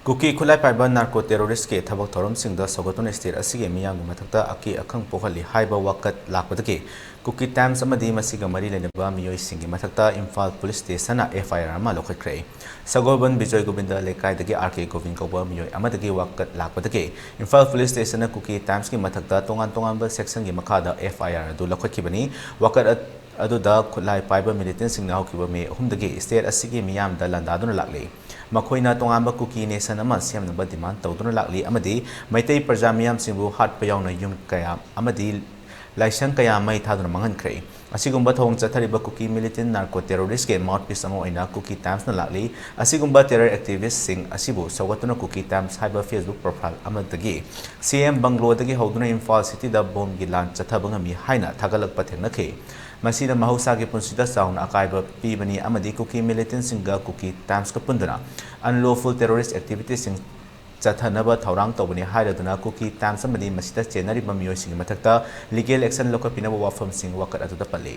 cookie खुलाई पाइबा narco terrorist के थबक थौरम सिंगदा सगोतुन स्टेट असिगे मियांग मथक्ता अकी अखंग पोखली हाइबा वकत लापदके कुकी टाइम्स अमदी मसिगा मरी लेनेबा मियोय सिंगी मथक्ता इम्फाल पुलिस स्टेशन एफआईआर अमा लौखटख्रे सगोबन विजय गोविंद लेकायदगे आरके गोविंद कौबा मियोय अमदगे वकत लापदके Imphal police station Kuki Times की मथक्ता तोंगान तोंगानबा सेक्शन की मखादा एफआईआर अदु लौखटखिबनी वकत अदुदा खुलाई पाइबा मिलिटेंट सिंगना हौकिबा मे अहुमदगे स्टेट असिगे मियामदा लंदादुना लाक्ले मखोइना तोंगानबा कुकी नेशन अमा सेमनबा डिमांड तौदुना लाक्ली अमदी मैतै प्रजा मियाम सिंगबु हाटपा यावना युम कया अमदी लाइसंग कया मै थादुना मंगनख्रे असिगुम्बा थोंग चथरिबा कुकी मिलिटेंट नार्को टेरोरिस्ट के माउथपीस अमा ओइना कुकी टाइम्स ना लाक्ली असिगुम्बा टेरर एक्टिविस्ट सिंग असिबु सौगतुना कुकी टाइम्स हाइबा फेसबुक प्रोफाइल अमदगी सीएम बंगलोदगी हौदुना इम्फाल सिटी दा बोम गी लान चथबा ngami हाइना थागलकपा थेंगनखे मसीदा महौसागी पुंसिदा चाउना अकायबा पीबनी अमदी कुकी मिलिटेंट सिंगा कुकी टाइम्स का पुंदुना अनलॉफुल टेरोरिस्ट एक्टिविटी सिंग चथनबा थौरांग तौबनी हाइरदुना कुकी टाइम्स अमदी मसीदा चेनरिबा मियोय सिंग मथक्ता लीगल एक्शन लौकपिनबा वाफम सिंग वकत अदुदा पल्ली